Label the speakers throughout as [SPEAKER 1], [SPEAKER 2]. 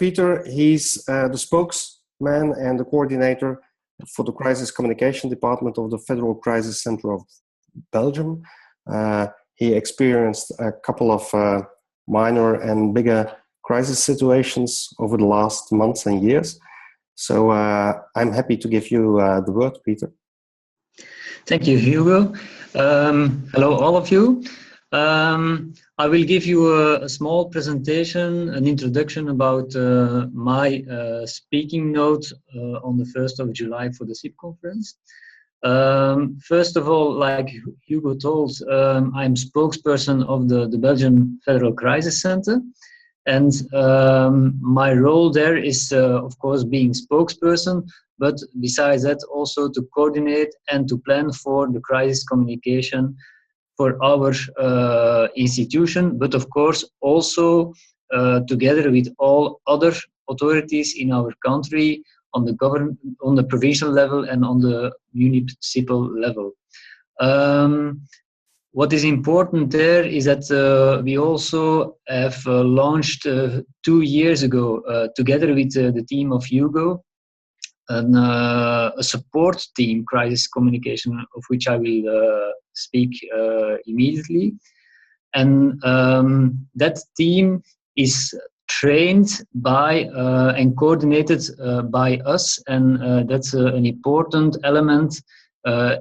[SPEAKER 1] Peter, he's the spokesman and the coordinator for the Crisis Communication Department of the Federal Crisis Center of Belgium. He experienced a couple of minor and bigger crisis situations over the last months and years. So I'm happy to give you the word, Peter.
[SPEAKER 2] Thank you, Hugo. Hello, all of you. I will give you a small presentation, an introduction about my speaking note on the 1st of July for the CIP Conference. First of all, like Hugo told, I'm spokesperson of the Belgian Federal Crisis Center. And my role there is, of course, being spokesperson, but besides that, also to coordinate and to plan for the crisis communication for our institution, but of course also together with all other authorities in our country on the provincial level and on the municipal level. What is important there is that we also have launched 2 years ago, together with the team of Hugo, a support team, crisis communication, of which I will speak immediately. And that team is trained by and coordinated by us, and that's an important element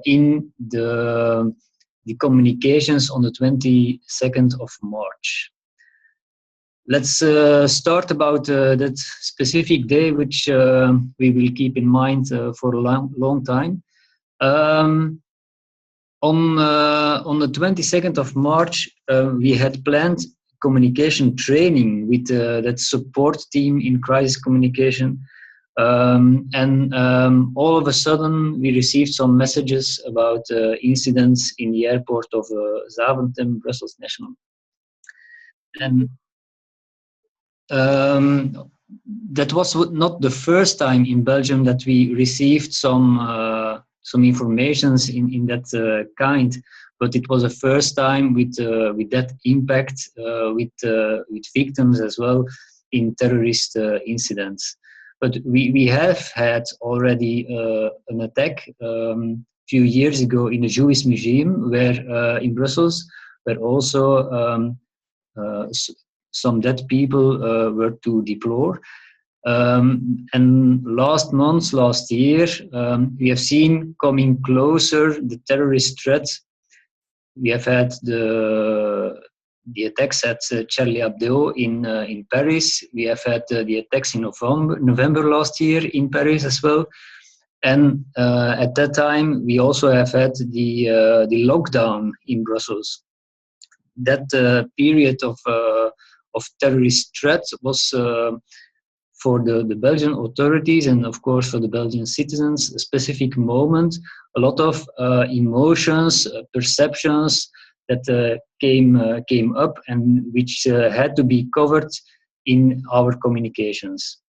[SPEAKER 2] in the communications on the 22nd of March. Let's start about that specific day, which we will keep in mind for a long time. On the 22nd of March, we had planned communication training with that support team in crisis communication. And all of a sudden, we received some messages about incidents in the airport of Zaventem, Brussels National. And that was not the first time in Belgium that we received some informations in that kind, but it was the first time with that impact, with victims as well in terrorist incidents. But we have had already an attack a few years ago in the Jewish Museum, where in Brussels, where also some dead people were to deplore. And last year, we have seen coming closer the terrorist threat. We have had the attacks at Charlie Hebdo in Paris. We have had the attacks in November last year in Paris as well. And at that time, we also have had the lockdown in Brussels. That period of terrorist threat was for the Belgian authorities and of course for the Belgian citizens a specific moment, a lot of emotions, perceptions that came up and which had to be covered in our communications.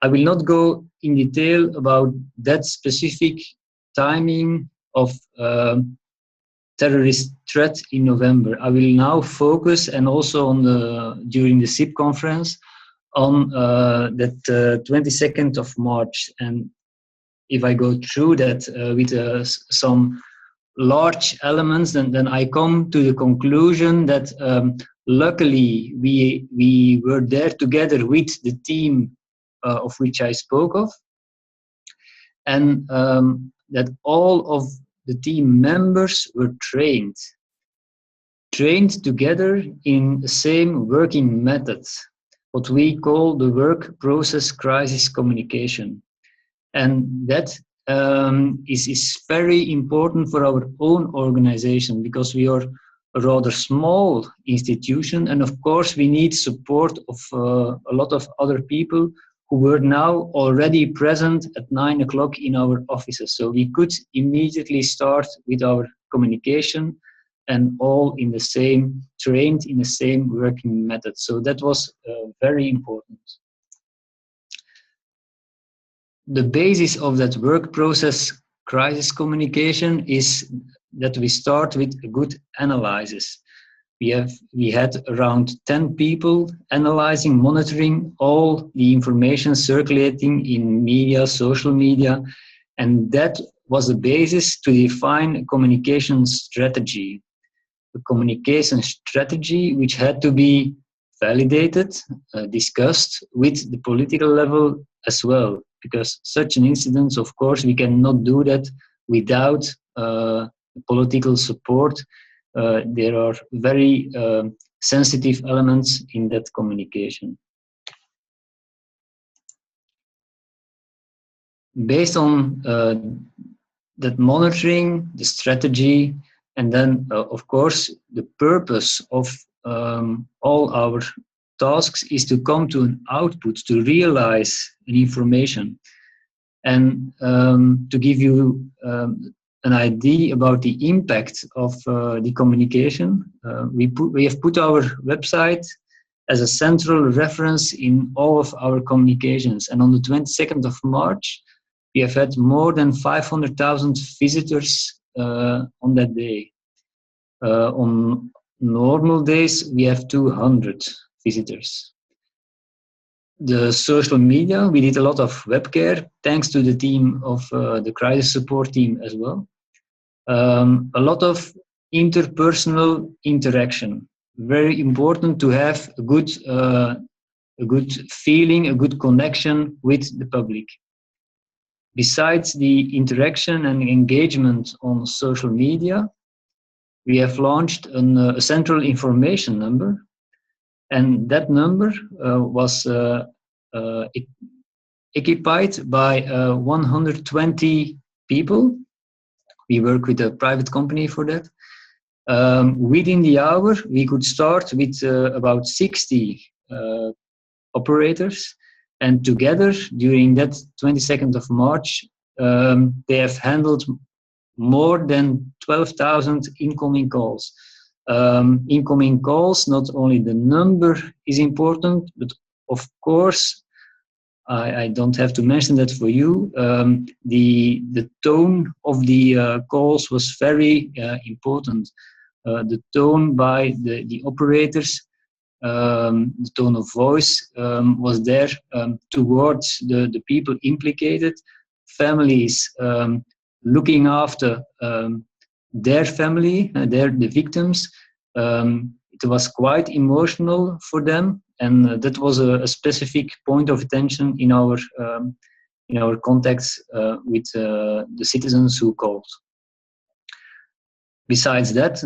[SPEAKER 2] I will not go in detail about that specific timing of terrorist threat in November. I will now focus, and also on during the CIP conference, on that 22nd of March. And if I go through that with some large elements, then I come to the conclusion that luckily we were there together with the team of which I spoke of, and that all of the team members were trained together in the same working methods, what we call the work process crisis communication. And that is very important for our own organization, because we are a rather small institution, and of course we need support of a lot of other people who were now already present at 9 o'clock in our offices. So we could immediately start with our communication, and all in the same, trained in the same working method. So that was very important. The basis of that work process crisis communication is that we start with a good analysis. we had around 10 people analyzing, monitoring all the information circulating in media, social media, and that was the basis to define a communication strategy. A communication strategy which had to be validated, discussed with the political level as well, because such an incident, of course, we cannot do that without political support. There are very sensitive elements in that communication. Based on that monitoring, the strategy, and then, of course, the purpose of all our tasks is to come to an output, to realize an information. And to give you an idea about the impact of the communication, we have put our website as a central reference in all of our communications. And on the 22nd of March, we have had more than 500,000 visitors on that day. On normal days, we have 200 visitors. The social media, we did a lot of web care, thanks to the team of the crisis support team as well. A lot of interpersonal interaction. Very important to have a good feeling, a good connection with the public. Besides the interaction and engagement on social media, we have launched a central information number, and that number was equipped by 120 people. We work with a private company for that. Within the hour, we could start with about 60 operators, and together during that 22nd of March, they have handled more than 12,000 incoming calls. Incoming calls, not only the number is important, but of course, I don't have to mention that for you. The tone of the calls was very important. The tone by the operators, the tone of voice was there towards the people implicated, families looking after their family, the victims. It was quite emotional for them, and that was a specific point of attention in our contacts with the citizens who called. Besides that,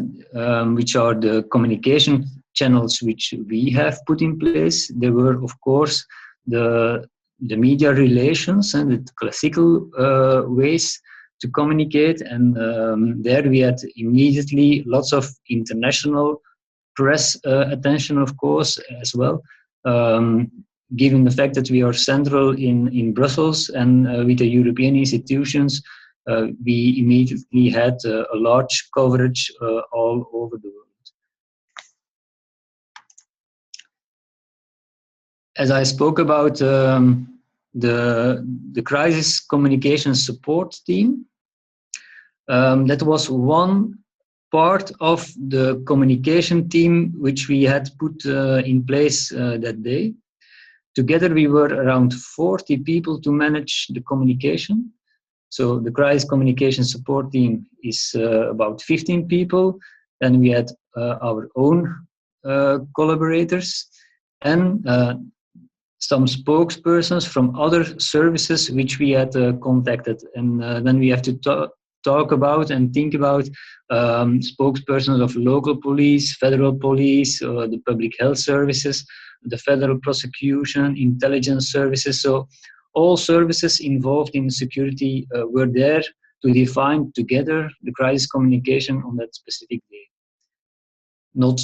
[SPEAKER 2] which are the communication channels which we have put in place, there were, of course, the media relations and the classical ways to communicate, and there we had immediately lots of international press attention, of course, as well, given the fact that we are central in Brussels and with the European institutions, we immediately had a large coverage all over the world. As I spoke about the crisis communication support team, that was one part of the communication team which we had put in place that day. Together we were around 40 people to manage the communication. So the crisis communication support team is about 15 people. Then we had our own collaborators and some spokespersons from other services which we had contacted. And then we have to talk about and think about spokespersons of local police, federal police, the public health services, the federal prosecution, intelligence services. So all services involved in security were there to define together the crisis communication on that specific day. Not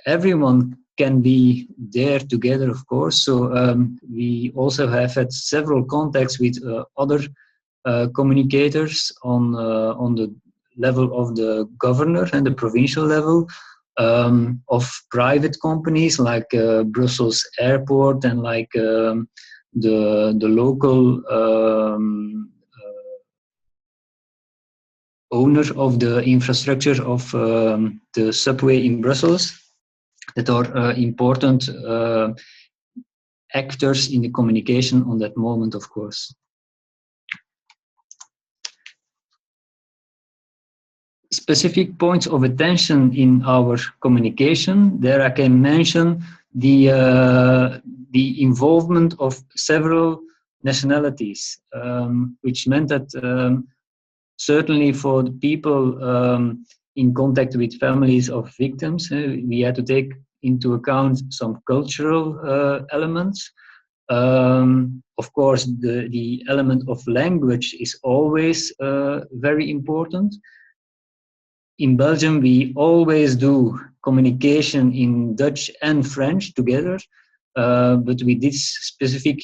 [SPEAKER 2] everyone can be there together, of course. So we also have had several contacts with other communicators on the level of the governor and the provincial level, of private companies like Brussels Airport and like the local owner of the infrastructure of the subway in Brussels. that are important actors in the communication on that moment, of course. Specific points of attention in our communication. There I can mention the involvement of several nationalities, which meant that certainly for the people in contact with families of victims, we had to take into account some cultural elements. Of course, the element of language is always very important. In Belgium, we always do communication in Dutch and French together, but with this specific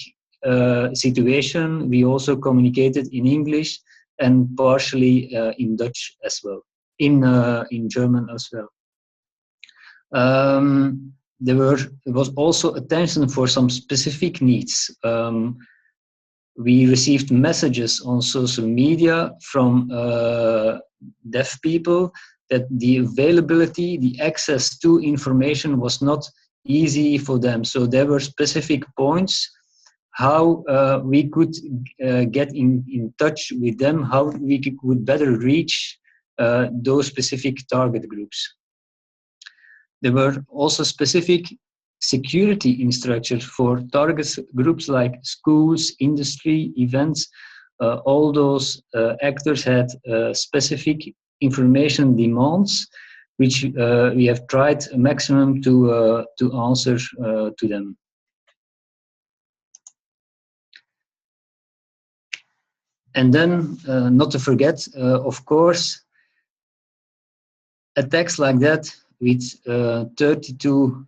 [SPEAKER 2] situation, we also communicated in English and partially in Dutch as well, in German as well. There was also attention for some specific needs. We received messages on social media from deaf people that the availability, the access to information was not easy for them. So there were specific points how we could get in touch with them, how we could better reach those specific target groups. There were also specific security instructions for target groups like schools, industry, events. All those actors had specific information demands, which we have tried a maximum to answer to them. And then, not to forget, of course, attacks like that with 32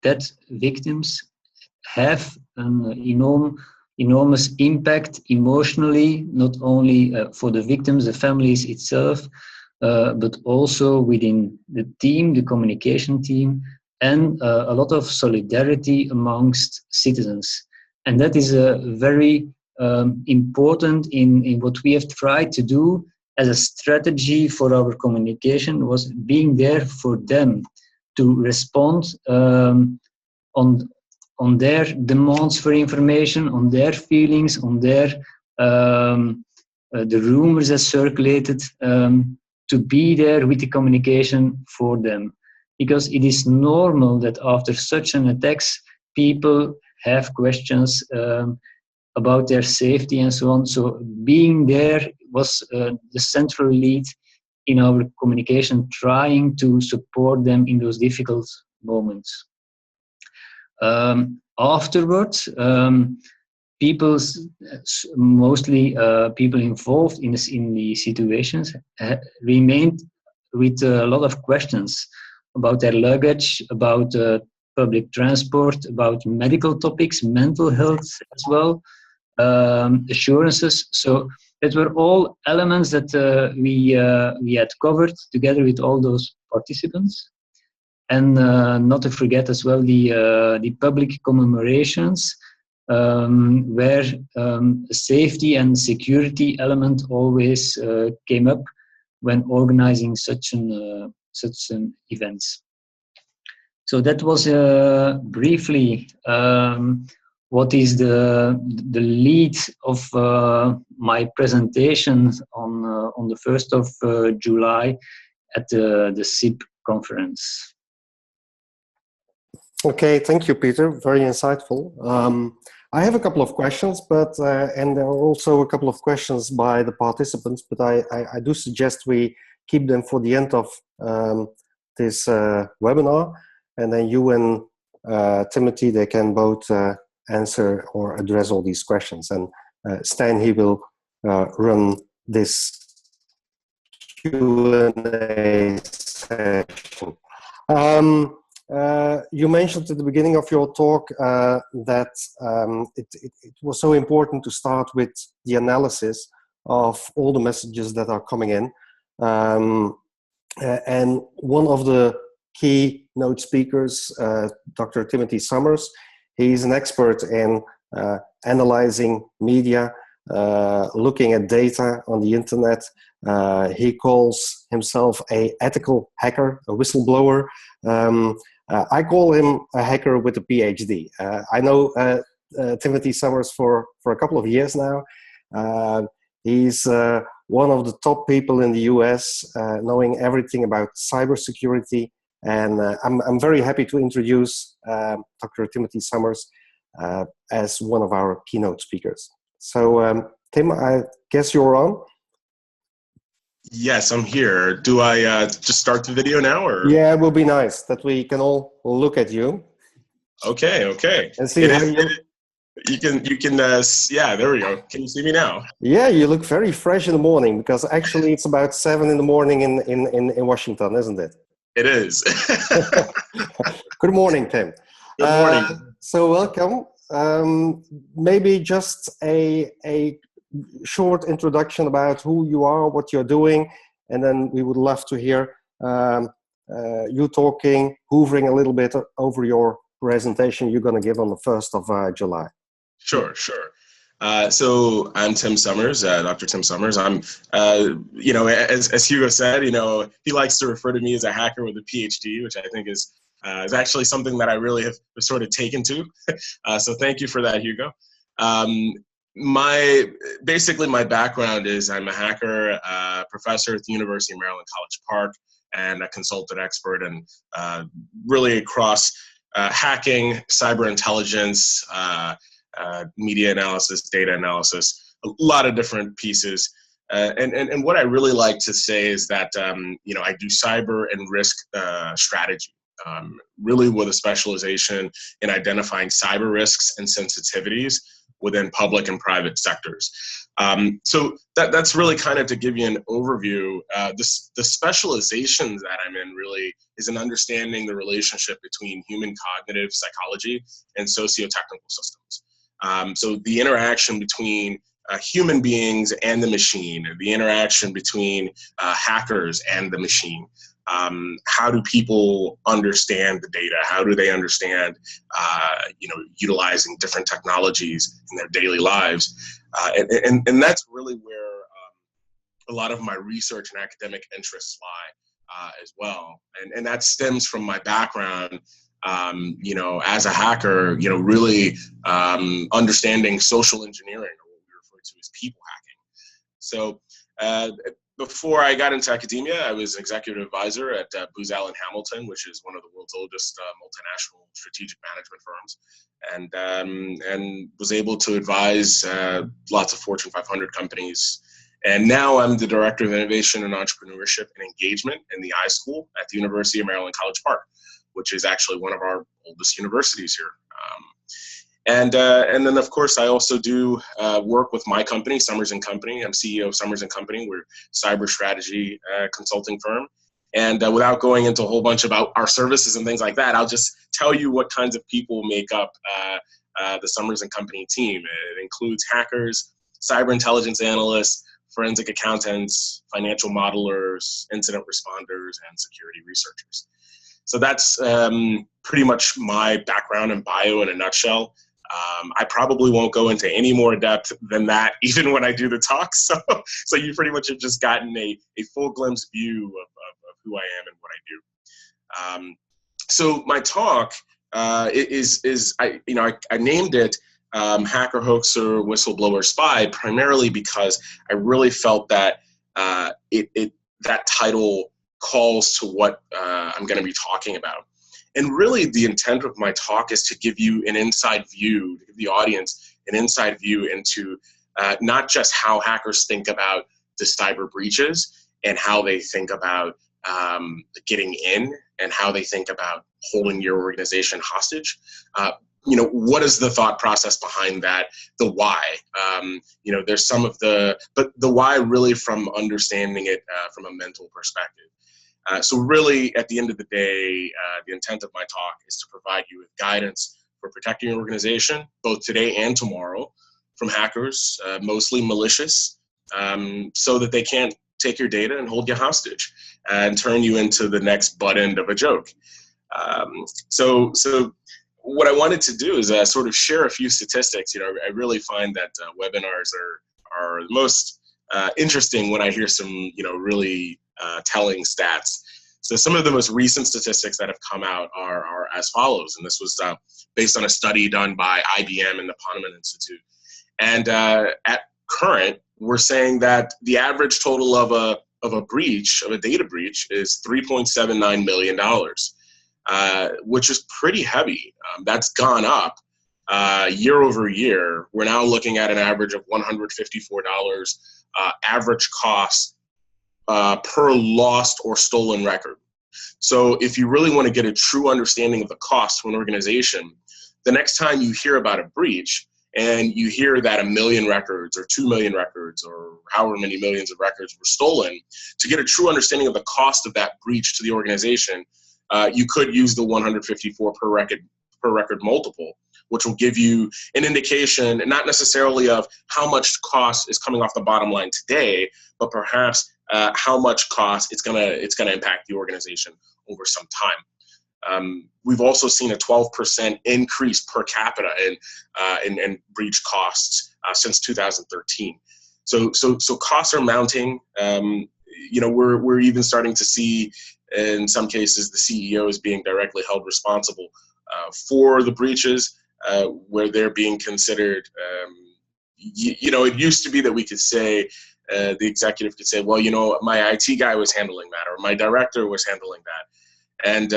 [SPEAKER 2] dead victims have an enormous impact emotionally, not only for the victims, the families itself, but also within the team, the communication team, and a lot of solidarity amongst citizens. And that is very important in what we have tried to do as a strategy for our communication, was being there for them to respond on their demands for information, on their feelings, on their the rumors that circulated, to be there with the communication for them. Because it is normal that after such an attacks, people have questions about their safety and so on. So being there was the central lead in our communication, trying to support them in those difficult moments. Afterwards, mostly people involved in the situations remained with a lot of questions about their luggage, about public transport, about medical topics, mental health as well, assurances. So that were all elements that we had covered together with all those participants. And not to forget as well the public commemorations, where safety and security element always came up when organizing such an events. So that was briefly what is the lead of my presentation on the 1st of July at the CIP conference.
[SPEAKER 1] Okay, thank you, Peter. Very insightful. I have a couple of questions, but and there are also a couple of questions by the participants, but I do suggest we keep them for the end of this webinar, and then you and Timothy, they can both answer or address all these questions. And Stan, he will run this Q&A session. You mentioned at the beginning of your talk that it was so important to start with the analysis of all the messages that are coming in. And one of the keynote speakers, Dr. Timothy Summers, he's an expert in analyzing media, looking at data on the internet. He calls himself an ethical hacker, a whistleblower. I call him a hacker with a PhD. I know Timothy Summers for a couple of years now. He's one of the top people in the US, knowing everything about cybersecurity. And I'm very happy to introduce Dr. Timothy Summers as one of our keynote speakers. So, Tim, I guess you're on.
[SPEAKER 3] Yes, I'm here. Do I just start the video now, or?
[SPEAKER 1] Yeah, it will be nice that we can all look at you.
[SPEAKER 3] Okay.
[SPEAKER 1] And see how you.
[SPEAKER 3] You can. Yeah, there we go. Can you see me now?
[SPEAKER 1] Yeah, you look very fresh in the morning, because actually it's about 7 in the morning in Washington, isn't it?
[SPEAKER 3] It is.
[SPEAKER 1] Good morning, Tim.
[SPEAKER 3] Good morning.
[SPEAKER 1] So welcome. Maybe just a short introduction about who you are, what you're doing, and then we would love to hear you talking, hoovering a little bit over your presentation you're going to give on the 1st of July.
[SPEAKER 3] Sure. So I'm Tim Summers, Dr. Tim Summers. I'm, as Hugo said, he likes to refer to me as a hacker with a PhD, which I think is actually something that I really have sort of taken to. So thank you for that, Hugo. My background is I'm a hacker, professor at the University of Maryland College Park, and a consultant expert, and really across hacking, cyber intelligence, media analysis, data analysis, a lot of different pieces. And what I really like to say is that, I do cyber and risk strategy, really with a specialization in identifying cyber risks and sensitivities within public and private sectors. So that's really kind of to give you an overview. The specializations that I'm in really is in understanding the relationship between human cognitive psychology and socio-technical systems. So the interaction between human beings and the machine, the interaction between hackers and the machine. How do people understand the data? How do they understand, utilizing different technologies in their daily lives? And that's really where a lot of my research and academic interests lie as well. And that stems from my background, as a hacker, really understanding social engineering, or what we refer to as people hacking. So before I got into academia, I was executive advisor at Booz Allen Hamilton, which is one of the world's oldest multinational strategic management firms, and was able to advise lots of Fortune 500 companies. And now I'm the Director of Innovation and Entrepreneurship and Engagement in the iSchool at the University of Maryland College Park, which is actually one of our oldest universities here. And then, of course, I also do work with my company, Summers and Company. I'm CEO of Summers and Company. We're a cyber strategy consulting firm. And without going into a whole bunch about our services and things like that, I'll just tell you what kinds of people make up the Summers and Company team. It includes hackers, cyber intelligence analysts, forensic accountants, financial modelers, incident responders, and security researchers. So that's pretty much my background and bio in a nutshell. I probably won't go into any more depth than that, even when I do the talk. So you pretty much have just gotten a full glimpse view of who I am and what I do. So my talk I named it Hacker, Hoaxer, Whistleblower, Spy, primarily because I really felt that that title calls to what I'm going to be talking about. And really the intent of my talk is to give you an inside view, to give the audience an inside view into not just how hackers think about the cyber breaches and how they think about getting in and how they think about holding your organization hostage. What is the thought process behind that? The why. There's some of but the why really from understanding it from a mental perspective. So really, at the end of the day, the intent of my talk is to provide you with guidance for protecting your organization, both today and tomorrow, from hackers, mostly malicious, so that they can't take your data and hold you hostage and turn you into the next butt end of a joke. So what I wanted to do is sort of share a few statistics. I really find that webinars are the most interesting when I hear some, really telling stats. So some of the most recent statistics that have come out are as follows, and this was based on a study done by IBM and the Ponemon Institute. And at current, we're saying that the average total of a breach, of a data breach, is $3.79 million, which is pretty heavy. That's gone up year over year. We're now looking at an average of $154 average cost per lost or stolen record. So if you really want to get a true understanding of the cost to an organization, the next time you hear about a breach and you hear that 1 million records or 2 million records or however many millions of records were stolen, to get a true understanding of the cost of that breach to the organization, you could use the 154 per record multiple, which will give you an indication, not necessarily of how much cost is coming off the bottom line today, but perhaps how much cost it's gonna impact the organization over some time. We've also seen a 12% increase per capita in breach costs since 2013. So costs are mounting. We're even starting to see, in some cases, the CEO is being directly held responsible for the breaches, where they're being considered. It used to be that we could say, the executive could say, well, my IT guy was handling that, or my director was handling that. And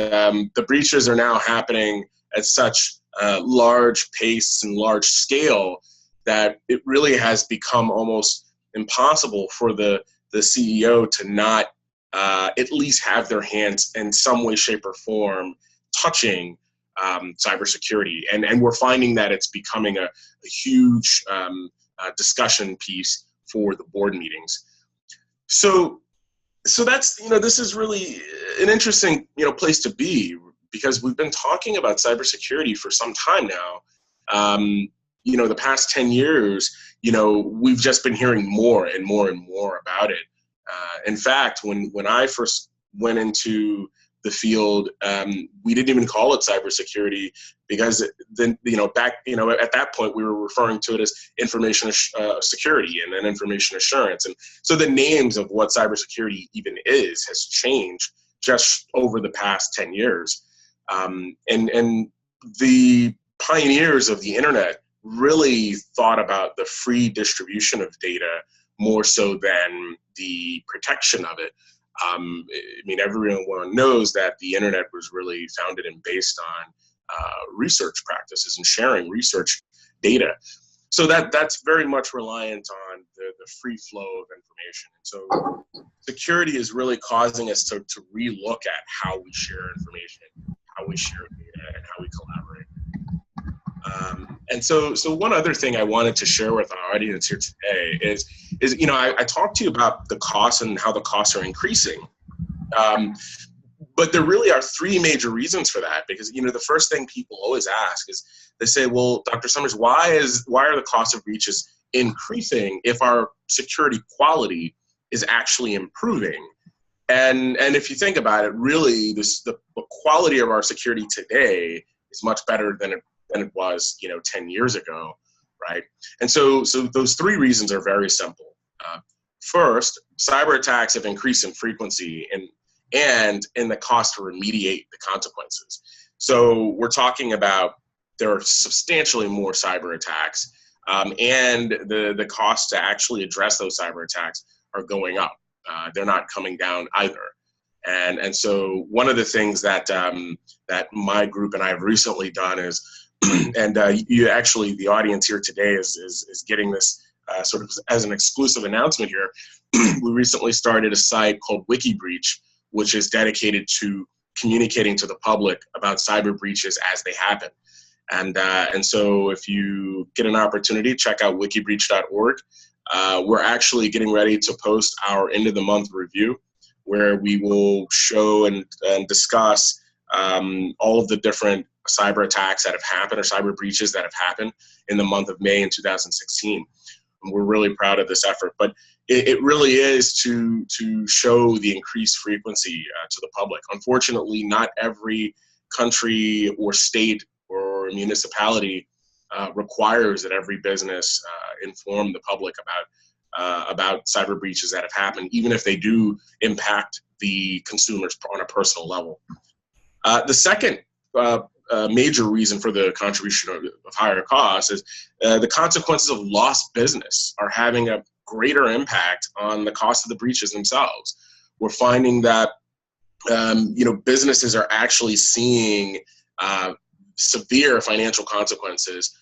[SPEAKER 3] the breaches are now happening at such large pace and large scale that it really has become almost impossible for the CEO to not at least have their hands in some way, shape, or form touching cybersecurity. And we're finding that it's becoming a huge discussion piece for the board meetings. So that's, this is really an interesting, place to be, because we've been talking about cybersecurity for some time now. The past 10 years, we've just been hearing more and more and more about it. In fact, when I first went into the field, we didn't even call it cybersecurity, because then, back, at that point we were referring to it as information security and then information assurance. And so the names of what cybersecurity even is has changed just over the past 10 years. And the pioneers of the internet really thought about the free distribution of data more so than the protection of it. Everyone knows that the internet was really founded and based on research practices and sharing research data. So that's very much reliant on the free flow of information. And so security is really causing us to relook at how we share information, how we share data, and how we collaborate. And so one other thing I wanted to share with our audience here today is I talked to you about the costs and how the costs are increasing. But there really are three major reasons for that, because, the first thing people always ask is, they say, well, Dr. Summers, why are the cost of breaches increasing if our security quality is actually improving? And if you think about it, really, the quality of our security today is much better than it was, 10 years ago, right? And so those three reasons are very simple. First, cyber attacks have increased in frequency and in the cost to remediate the consequences. So we're talking about, there are substantially more cyber attacks, and the cost to actually address those cyber attacks are going up. They're not coming down either. And so one of the things that my group and I have recently done is, and you actually, the audience here today is getting this sort of as an exclusive announcement here. We recently started a site called WikiBreach, which is dedicated to communicating to the public about cyber breaches as they happen. And so if you get an opportunity, check out wikibreach.org. We're actually getting ready to post our end of the month review, where we will show and discuss all of the different cyber attacks that have happened, or cyber breaches that have happened in the month of May in 2016. And we're really proud of this effort, but it really is to show the increased frequency to the public. Unfortunately, not every country or state or municipality requires that every business inform the public about about cyber breaches that have happened, even if they do impact the consumers on a personal level. The second major reason for the contribution of higher costs is the consequences of lost business are having a greater impact on the cost of the breaches themselves. We're finding that businesses are actually seeing severe financial consequences.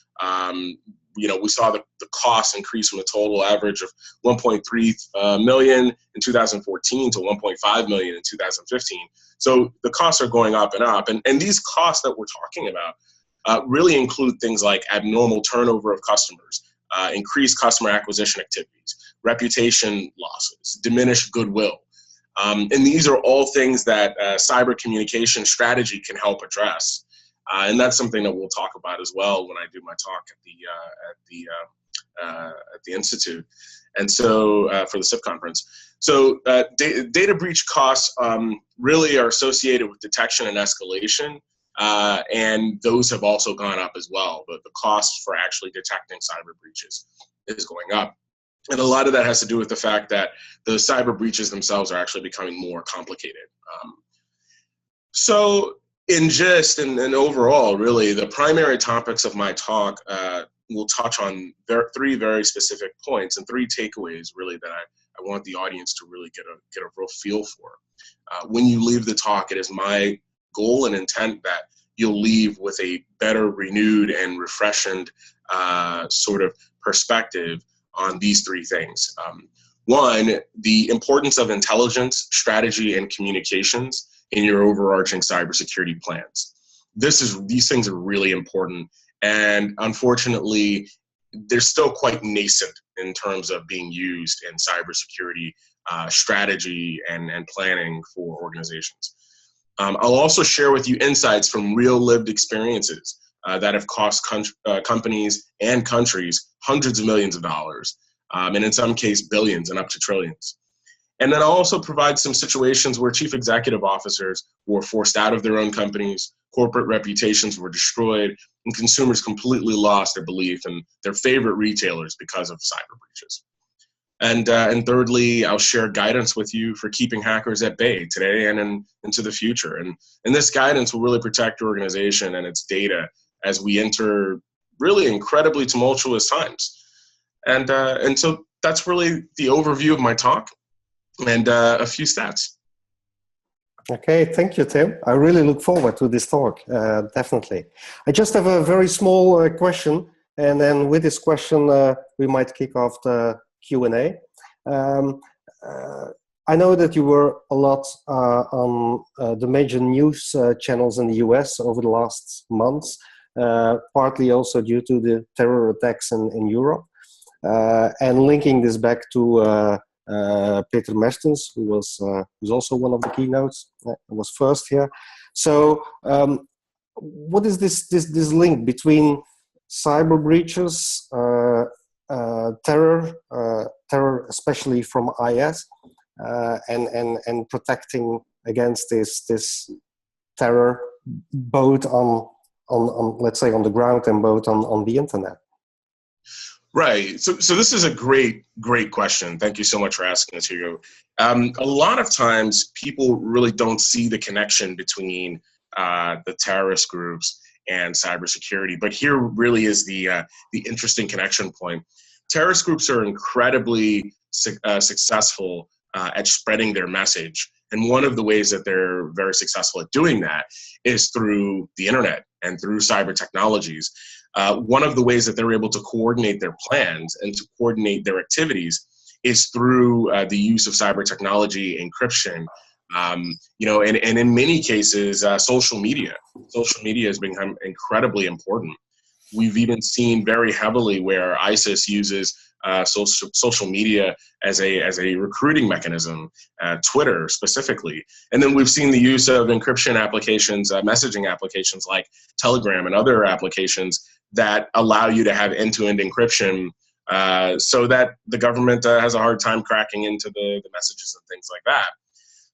[SPEAKER 3] We saw the cost increase from a total average of 1.3 million in 2014 to 1.5 million in 2015. So the costs are going up and up. And these costs that we're talking about really include things like abnormal turnover of customers, increased customer acquisition activities, reputation losses, diminished goodwill. And these are all things that cyber communication strategy can help address. And that's something that we'll talk about as well when I do my talk at the Institute. And so for the CIP Conference. So data breach costs really are associated with detection and escalation. And those have also gone up as well. But the cost for actually detecting cyber breaches is going up. And a lot of that has to do with the fact that the cyber breaches themselves are actually becoming more complicated. So in gist and overall, really, the primary topics of my talk will touch on three very specific points and three takeaways, really, that I want the audience to really get a real feel for. When you leave the talk, it is my goal and intent that you'll leave with a better, renewed, and refreshened sort of perspective on these three things. One, the importance of intelligence, strategy, and communications in your overarching cybersecurity plans. These things are really important, and unfortunately, they're still quite nascent in terms of being used in cybersecurity strategy and planning for organizations. I'll also share with you insights from real lived experiences that have cost companies and countries hundreds of millions of dollars, and in some cases billions and up to trillions. And then I'll also provide some situations where chief executive officers were forced out of their own companies, corporate reputations were destroyed, and consumers completely lost their belief in their favorite retailers because of cyber breaches. And thirdly, I'll share guidance with you for keeping hackers at bay today and into the future. And this guidance will really protect your organization and its data as we enter really incredibly tumultuous times. And so that's really the overview of my talk and a few stats.
[SPEAKER 1] Okay, thank you, Tim. I really look forward to this talk, definitely. I just have a very small question, and then with this question, we might kick off the Q&A. I know that you were a lot on the major news channels in the US over the last months, partly also due to the terror attacks in Europe. And linking this back to Peter Mertens, who's also one of the keynotes, was first here. So, what is this link between cyber breaches, terror, especially from IS, and protecting against this terror, both on let's say on the ground and both on the internet?
[SPEAKER 3] Right. So this is a great question. Thank you so much for asking this, Hugo. A lot of times people really don't see the connection between the terrorist groups and cybersecurity, but here really is the interesting connection point. Terrorist groups are incredibly successful at spreading their message. And one of the ways that they're very successful at doing that is through the internet and through cyber technologies. One of the ways that they're able to coordinate their plans and to coordinate their activities is through the use of cyber technology, encryption, and in many cases, social media. Social media has become incredibly important. We've even seen very heavily where ISIS uses social media as a recruiting mechanism, Twitter specifically. And then we've seen the use of encryption applications, messaging applications like Telegram and other applications that allow you to have end-to-end encryption so that the government has a hard time cracking into the messages and things like that.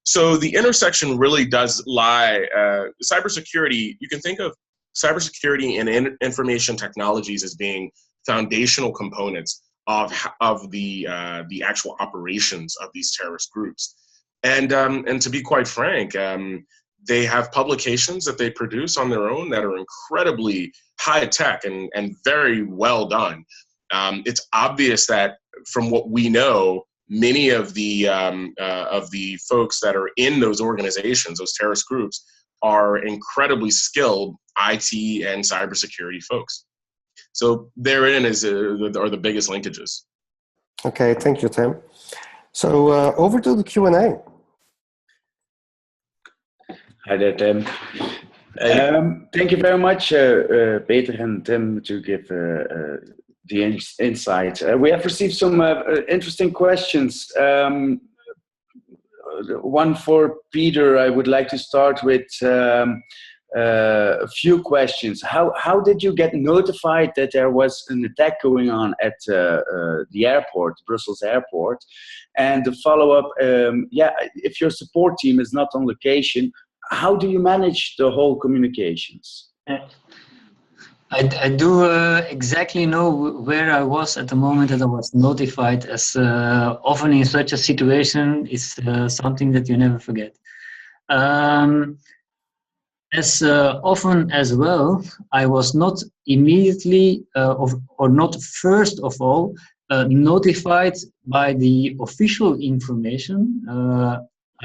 [SPEAKER 3] So the intersection really does lie. Cybersecurity, you can think of cybersecurity and information technologies as being foundational components of the actual operations of these terrorist groups. And to be quite frank, they have publications that they produce on their own that are incredibly high tech and very well done. It's obvious that from what we know, many of the folks that are in those organizations, those terrorist groups, are incredibly skilled IT and cybersecurity folks. So therein are the biggest linkages.
[SPEAKER 1] Okay, thank you, Tim. So over to the Q&A.
[SPEAKER 4] Hi there, Tim. Thank you very much, Peter and Tim, to give the insight. We have received some interesting questions. One for Peter, I would like to start with a few questions. How did you get notified that there was an attack going on at the airport, Brussels airport? And the follow-up, if your support team is not on location, how do you manage the whole communications?
[SPEAKER 2] I do exactly know where I was at the moment that I was notified, as often in such a situation is something that you never forget. As often as well, I was not immediately or not first of all notified by the official information.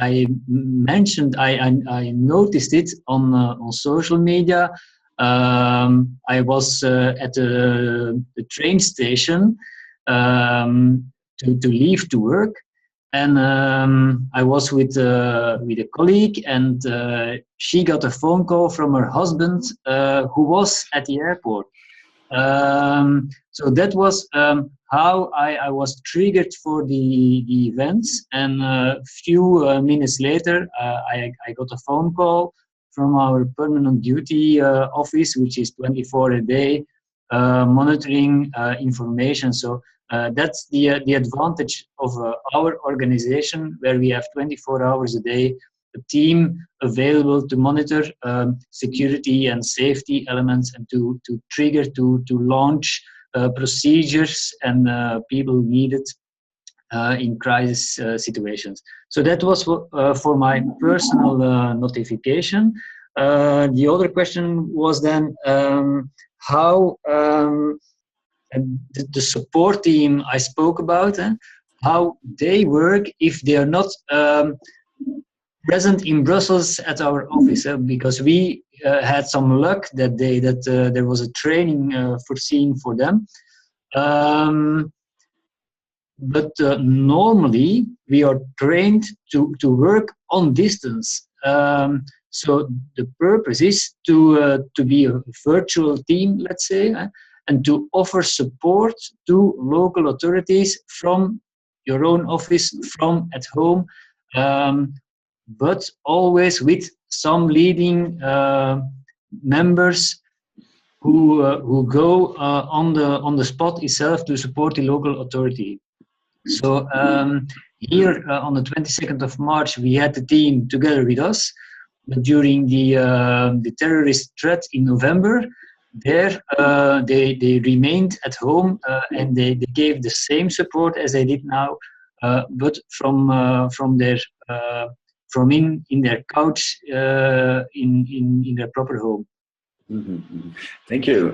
[SPEAKER 2] I mentioned, I noticed it on social media. I was at the train station to leave to work, and I was with a colleague, and she got a phone call from her husband who was at the airport. So that was how I was triggered for the events, and a few minutes later I got a phone call from our permanent duty office, which is 24 a day, monitoring information. So that's the advantage of our organization, where we have 24 hours a day a team available to monitor security and safety elements, and to trigger, to launch procedures and people needed in crisis situations. So that was for my personal notification. The other question was then how the support team I spoke about, how they work if they are not present in Brussels at our office, because we had some luck that day that there was a training foreseen for them. But normally we are trained to work on distance. So the purpose is to be a virtual team, let's say, and to offer support to local authorities from your own office, from at home, but always with some leading members who go on the spot itself to support the local authority. So here on the 22nd of March, we had the team together with us. But during the terrorist threat in November, they remained at home and they gave the same support as they did now, but from in their couch in their proper home.
[SPEAKER 4] Mm-hmm. Thank you.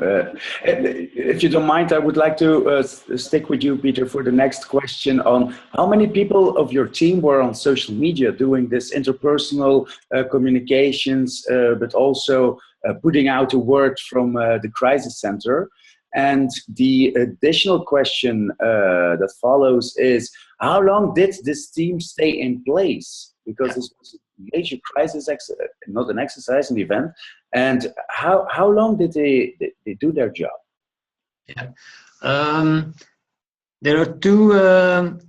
[SPEAKER 4] If you don't mind, I would like to stick with you, Peter, for the next question on how many people of your team were on social media doing this interpersonal communications, but also putting out a word from the crisis center. And the additional question that follows is, how long did this team stay in place? Because this was a major crisis, not an exercise, an event. And how long did they do their job?
[SPEAKER 2] Yeah. There are two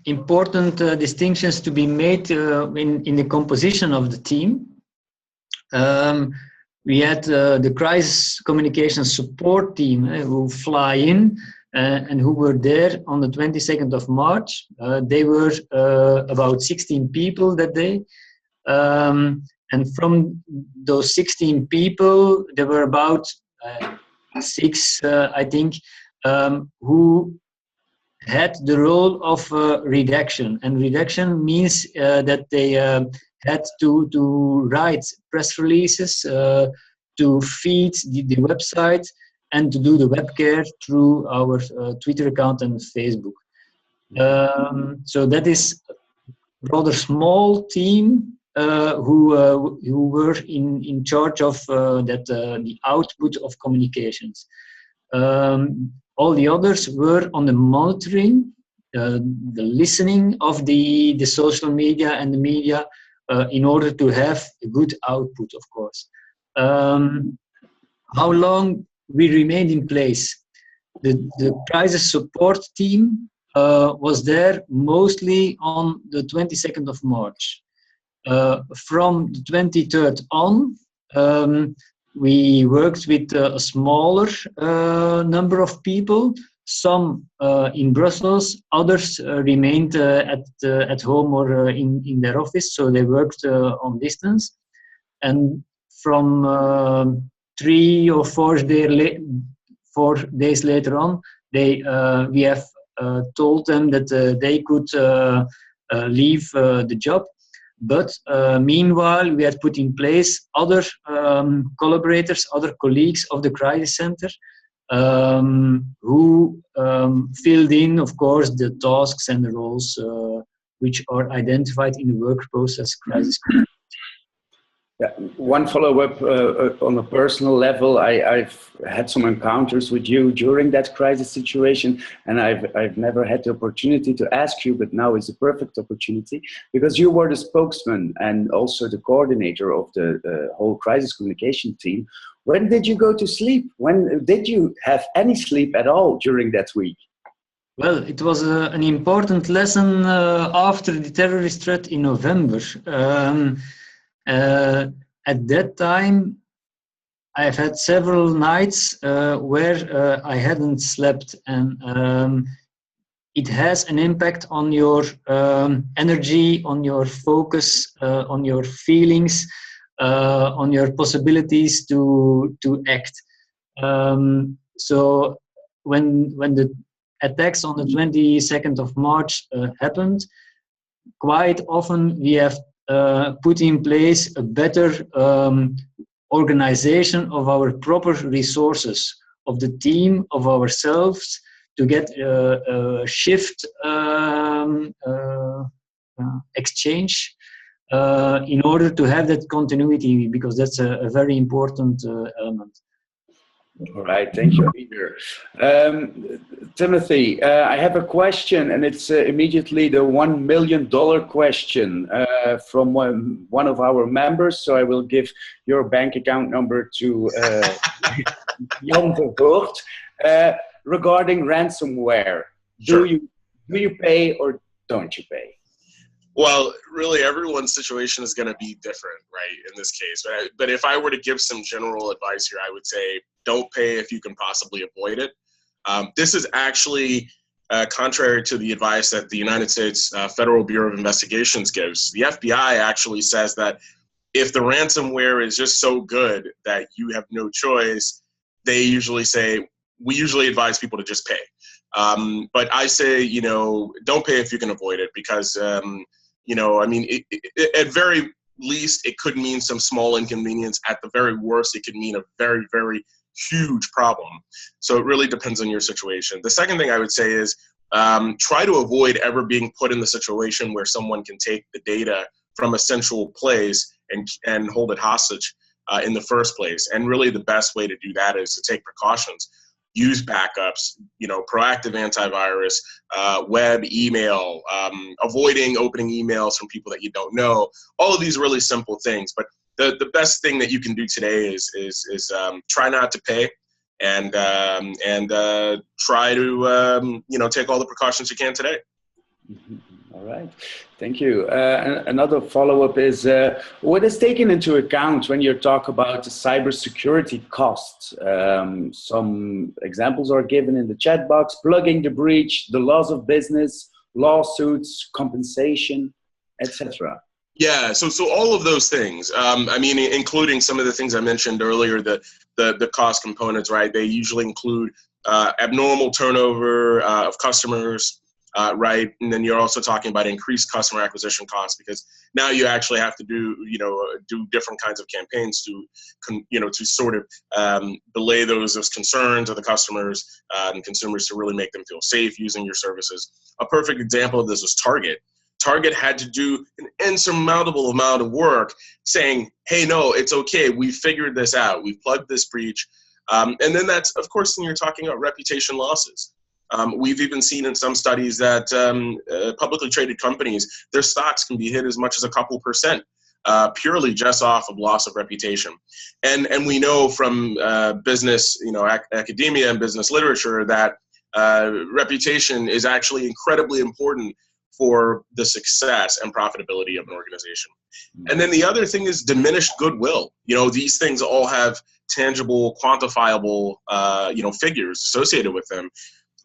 [SPEAKER 2] important distinctions to be made in the composition of the team. We had the crisis communication support team who fly in and who were there on the 22nd of March. They were about 16 people that day. And from those 16 people, there were about 6, I think, who had the role of redaction, and redaction means that they had to write press releases, to feed the website, and to do the web care through our Twitter account and Facebook. So that is a rather small team who were in charge of the output of communications. All the others were on the monitoring, the listening of the social media and the media in order to have a good output, of course. How long we remained in place? The crisis support team was there mostly on the 22nd of March. From the 23rd on, we worked with a smaller number of people, some in Brussels, others remained at home or in their office, so they worked on distance. And from 3 or 4 days later on, we have told them that they could leave the job. But meanwhile, we had put in place other collaborators, other colleagues of the crisis center, who filled in, of course, the tasks and the roles which are identified in the work process crisis.
[SPEAKER 4] Yeah, one follow-up on a personal level. I've had some encounters with you during that crisis situation, and I've never had the opportunity to ask you, but now is a perfect opportunity, because you were the spokesman and also the coordinator of the whole crisis communication team. When did you go to sleep? When did you have any sleep at all during that week?
[SPEAKER 2] Well, it was an important lesson after the terrorist threat in November. At that time, I've had several nights where I hadn't slept, and it has an impact on your energy, on your focus, on your feelings, on your possibilities to act. So when the attacks on the 22nd of March happened, quite often we have put in place a better organization of our proper resources, of the team, of ourselves, to get a shift exchange in order to have that continuity, because that's a very important element.
[SPEAKER 4] All right, thank you, Peter. Timothy, I have a question, and it's immediately the $1 million question from one of our members. So I will give your bank account number to Jan de Voort. Regarding ransomware,
[SPEAKER 3] Sure.
[SPEAKER 4] do you pay or don't you pay?
[SPEAKER 3] Well, really, everyone's situation is going to be different, right, in this case. But if I were to give some general advice here, I would say don't pay if you can possibly avoid it. This is actually contrary to the advice that the United States Federal Bureau of Investigations gives. The FBI actually says that if the ransomware is just so good that you have no choice, they usually say, we usually advise people to just pay. But I say, don't pay if you can avoid it, because at very least, it could mean some small inconvenience. At the very worst, it could mean a very, very huge problem. So it really depends on your situation. The second thing I would say is try to avoid ever being put in the situation where someone can take the data from a central place and hold it hostage in the first place. And really the best way to do that is to take precautions. Use backups, proactive antivirus, web, email, avoiding opening emails from people that you don't know. All of these really simple things. But the best thing that you can do today is try not to pay, and try to take all the precautions you can today.
[SPEAKER 4] Mm-hmm. All right, thank you. Another follow-up is, what is taken into account when you talk about the cybersecurity costs? Some examples are given in the chat box: plugging the breach, the loss of business, lawsuits, compensation, etc.
[SPEAKER 3] Yeah, so all of those things. I mean, including some of the things I mentioned earlier, the cost components, right? They usually include abnormal turnover of customers, right? And then you're also talking about increased customer acquisition costs, because now you actually have to do different kinds of campaigns to to sort of belay those concerns of the customers and consumers, to really make them feel safe using your services. A perfect example of this was Target. Target had to do an insurmountable amount of work saying, hey, no, it's okay. We figured this out. We plugged this breach. And then that's, of course, when you're talking about reputation losses. We've even seen in some studies that publicly traded companies, their stocks can be hit as much as a couple percent, purely just off of loss of reputation. And we know from business, academia and business literature that reputation is actually incredibly important for the success and profitability of an organization. And then the other thing is diminished goodwill. These things all have tangible, quantifiable, figures associated with them.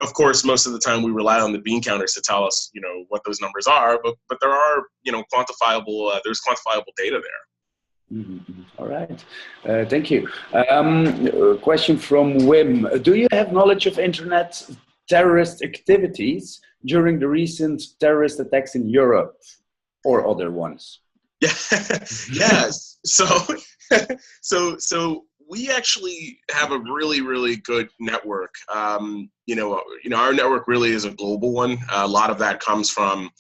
[SPEAKER 3] Of course, most of the time we rely on the bean counters to tell us, what those numbers are, but there are, quantifiable, there's quantifiable data there.
[SPEAKER 4] Mm-hmm. All right. Thank you. Question from Wim. Do you have knowledge of internet terrorist activities during the recent terrorist attacks in Europe or other ones?
[SPEAKER 3] Yeah. Yes. So we actually have a really, really good network. Our network really is a global one. A lot of that comes from,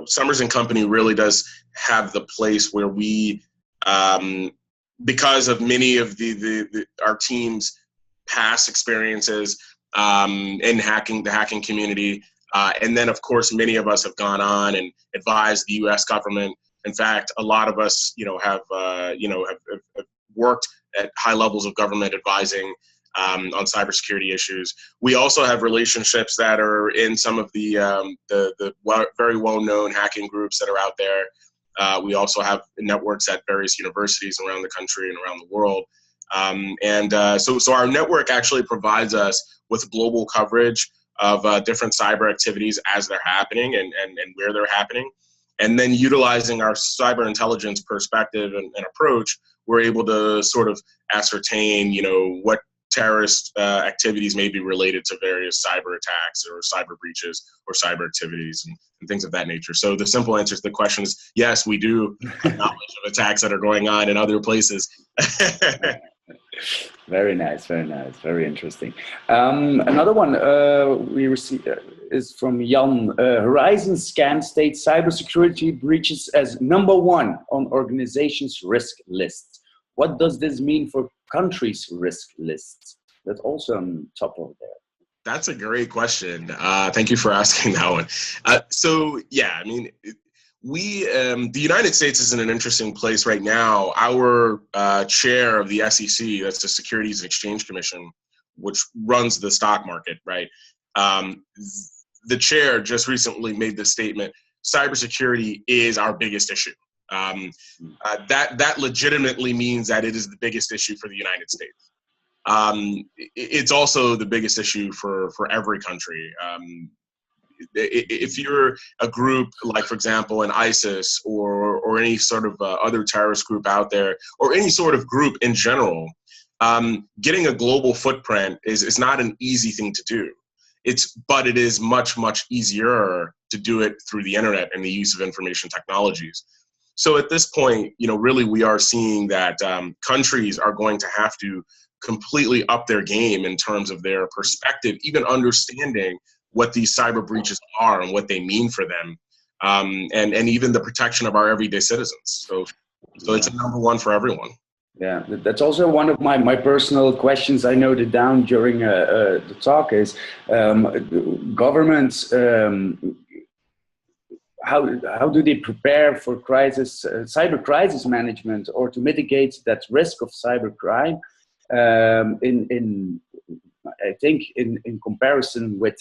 [SPEAKER 3] Summers and Company really does have the place where we, because of many of our team's past experiences in the hacking community, and then of course many of us have gone on and advised the U.S. government. In fact, a lot of us, have worked at high levels of government advising on cybersecurity issues. We also have relationships that are in some of the very well-known hacking groups that are out there. We also have networks at various universities around the country and around the world. So our network actually provides us with global coverage of different cyber activities as they're happening and where they're happening. And then utilizing our cyber intelligence perspective and approach, we're able to sort of ascertain, what terrorist activities may be related to various cyber attacks or cyber breaches or cyber activities and things of that nature. So the simple answer to the question is, yes, we do have knowledge of attacks that are going on in other places.
[SPEAKER 4] Very nice, very interesting. Another one we received is from Jan. Horizon Scan states cybersecurity breaches as #1 on organizations' risk lists. What does this mean for countries' risk lists? That's also on top of there.
[SPEAKER 3] That's a great question. Thank you for asking that one. The United States is in an interesting place right now. Our chair of the SEC, that's the Securities and Exchange Commission, which runs the stock market, right? The chair just recently made the statement, cybersecurity is our biggest issue. That legitimately means that it is the biggest issue for the United States. It's also the biggest issue for every country. If you're a group like, for example, an ISIS or any sort of other terrorist group out there, or any sort of group in general, getting a global footprint is not an easy thing to do. But it is much, much easier to do it through the internet and the use of information technologies. So at this point, really we are seeing that countries are going to have to completely up their game in terms of their perspective, even understanding what these cyber breaches are and what they mean for them, and even the protection of our everyday citizens. So it's a #1 for everyone.
[SPEAKER 4] Yeah, that's also one of my personal questions I noted down during the talk is governments, how do they prepare for cyber crisis management, or to mitigate that risk of cybercrime I think in comparison with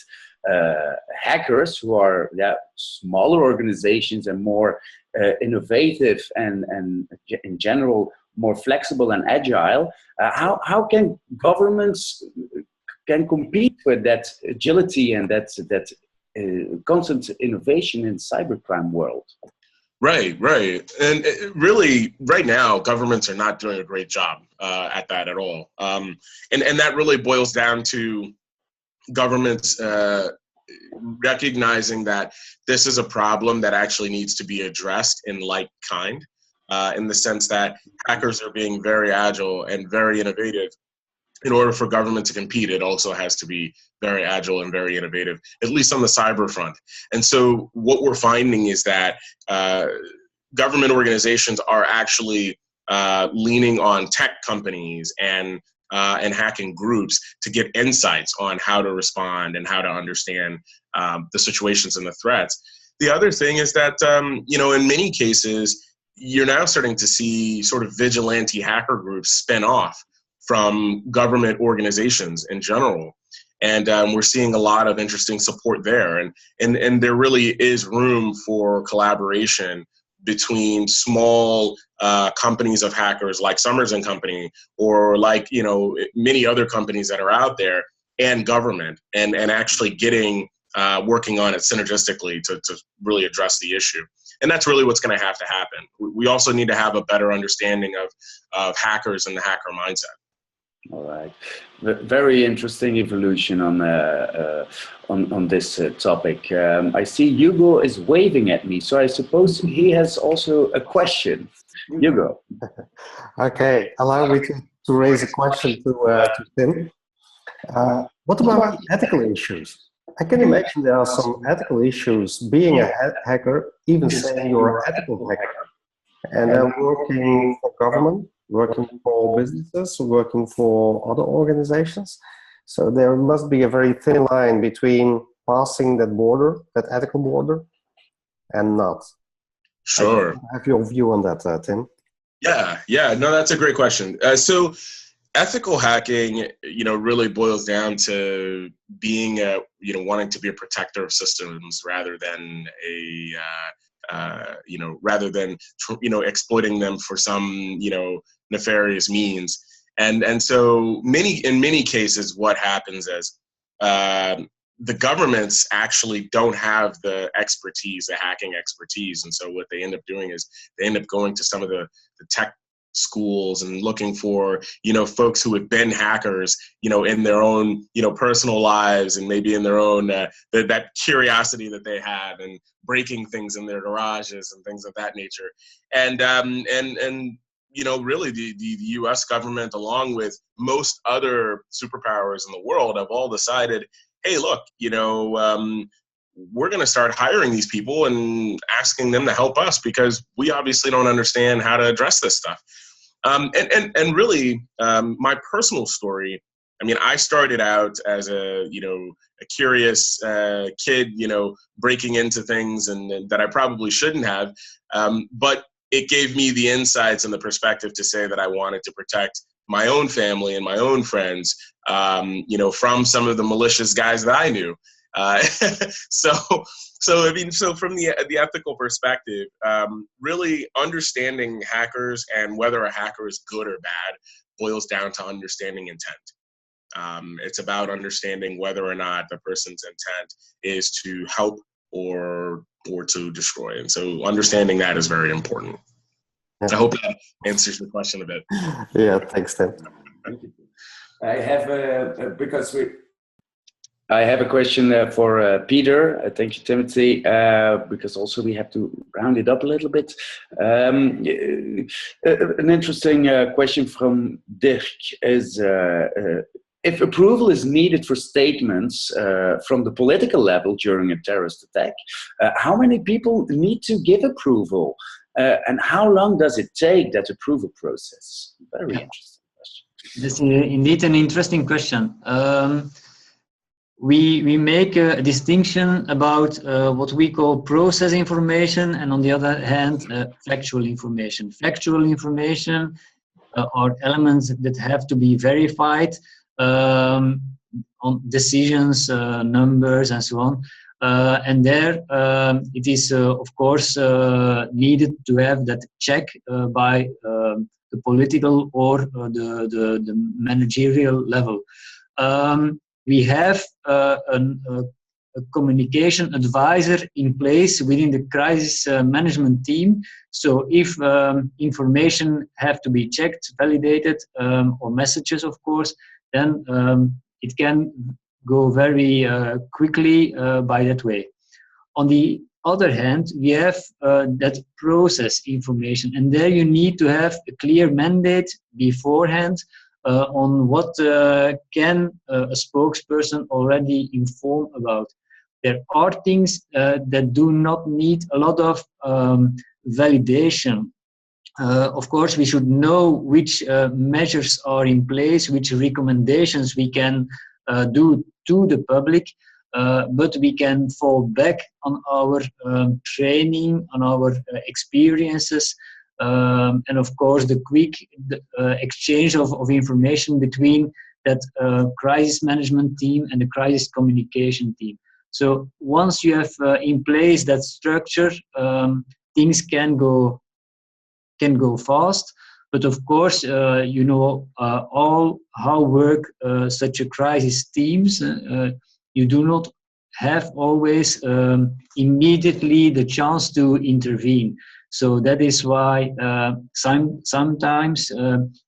[SPEAKER 4] hackers who are smaller organizations and more innovative and in general more flexible and agile. How can governments can compete with that agility and that constant innovation in cybercrime world?
[SPEAKER 3] Right, right. And really, right now, governments are not doing a great job at that at all. And that really boils down to governments recognizing that this is a problem that actually needs to be addressed in like kind, in the sense that hackers are being very agile and very innovative. In order for government to compete, it also has to be very agile and very innovative, at least on the cyber front. And so what we're finding is that government organizations are actually leaning on tech companies and hacking groups to get insights on how to respond and how to understand the situations and the threats. The other thing is that, in many cases, you're now starting to see sort of vigilante hacker groups spin off from government organizations in general. And we're seeing a lot of interesting support there. And there really is room for collaboration between small companies of hackers like Summers and Company, or like, many other companies that are out there, and government, and actually working on it synergistically to really address the issue. And that's really what's going to have to happen. We also need to have a better understanding of hackers and the hacker mindset.
[SPEAKER 4] All right, very interesting evolution on this topic. I see Hugo is waving at me, so I suppose he has also a question. Hugo.
[SPEAKER 1] Okay, allow me to raise a question to Tim. What about ethical issues? I can imagine there are some ethical issues being a hacker, even saying you're an ethical hacker, and then working for government, working for businesses, working for other organizations. So there must be a very thin line between passing that border, that ethical border, and not.
[SPEAKER 3] Sure.
[SPEAKER 1] I have your view on that, Tim.
[SPEAKER 3] Yeah. No, that's a great question. So ethical hacking, really boils down to being wanting to be a protector of systems rather than exploiting them for some, nefarious means. And so in many cases, what happens is the governments actually don't have the expertise, the hacking expertise. And so what they end up doing is they end up going to some of the tech schools and looking for, folks who have been hackers, in their own, personal lives, and maybe in their own, that curiosity that they have, and breaking things in their garages and things of that nature. And really the US government, along with most other superpowers in the world, have all decided, hey, look, we're going to start hiring these people and asking them to help us, because we obviously don't understand how to address this stuff. And really, my personal story, I started out as a curious kid, breaking into things and that I probably shouldn't have. But it gave me the insights and the perspective to say that I wanted to protect my own family and my own friends, from some of the malicious guys that I knew. So from the ethical perspective, really understanding hackers and whether a hacker is good or bad boils down to understanding intent. It's about understanding whether or not the person's intent is to help or to destroy. And so understanding that is very important. Yeah. I hope that answers the question a bit.
[SPEAKER 1] Yeah, thanks, Tim.
[SPEAKER 4] I have a question for Peter. Thank you, Timothy, because also we have to round it up a little bit. An interesting question from Dirk is, if approval is needed for statements from the political level during a terrorist attack, how many people need to give approval? And how long does it take, that approval process? Very interesting question.
[SPEAKER 2] This is indeed an interesting question. We make a distinction about what we call process information, and on the other hand, factual information. Factual information are elements that have to be verified on decisions, numbers, and so on. And there it is, of course, needed to have that check by the political or the managerial level. We have a a communication advisor in place within the crisis management team. So if information have to be checked, validated, or messages, of course, then it can go very quickly by that way. On the other hand, we have that process information, and there you need to have a clear mandate beforehand on what can a spokesperson already inform about. There are things that do not need a lot of validation. Of course, we should know which measures are in place, which recommendations we can do to the public, but we can fall back on our training, on our experiences, and of course the quick exchange of information between that crisis management team and the crisis communication team. So once you have in place that structure, things can go fast. But of course, you know all how work such a crisis teams. You do not have always immediately the chance to intervene. So that is why sometimes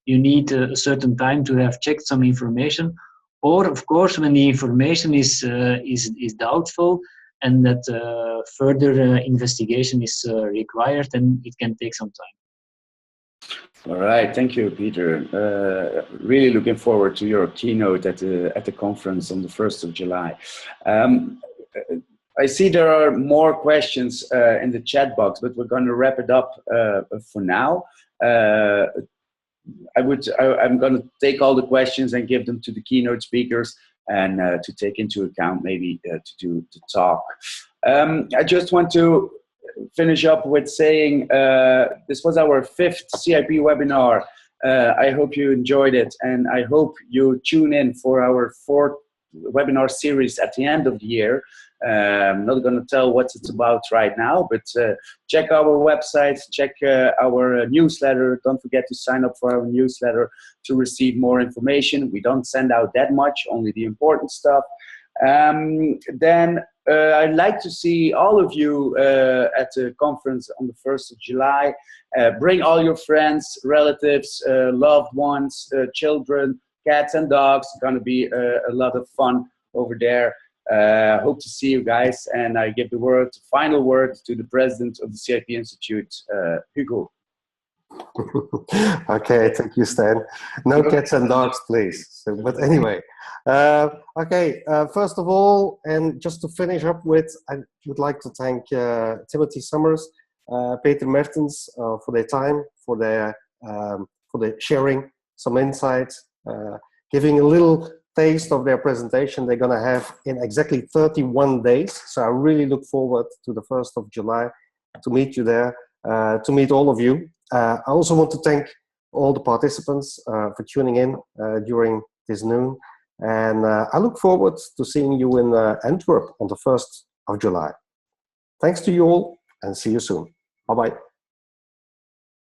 [SPEAKER 2] you need a certain time to have checked some information, or of course when the information is doubtful and that further investigation is required, then it can take some time.
[SPEAKER 4] All right, thank you, Peter. Really looking forward to your keynote at the conference on the 1st of July. I see there are more questions in the chat box, but we're going to wrap it up for now. I'm going to take all the questions and give them to the keynote speakers and to take into account maybe to do the talk. I just want to finish up with saying this was our 5th CIP webinar. I hope you enjoyed it, and I hope you tune in for our 4th webinar series at the end of the year. I'm not going to tell what it's about right now, but check our website, check our newsletter. Don't forget to sign up for our newsletter to receive more information. We don't send out that much, only the important stuff. Then I'd like to see all of you at the conference on the 1st of July. Bring all your friends, relatives, loved ones, children, cats and dogs. It's going to be a lot of fun over there. Hope to see you guys, and I give the final word to the president of the CIP Institute, Hugo.
[SPEAKER 1] Okay, thank you, Stan. No cats and dogs, please. So, but anyway, first of all, and just to finish up with, I would like to thank Timothy Summers, Peter Mertens for their time, for their sharing some insights, giving a little taste of their presentation they're going to have in exactly 31 days. So I really look forward to the 1st of July to meet you there, to meet all of you. I also want to thank all the participants for tuning in during this noon. And I look forward to seeing you in Antwerp on the 1st of July. Thanks to you all, and see you soon. Bye-bye.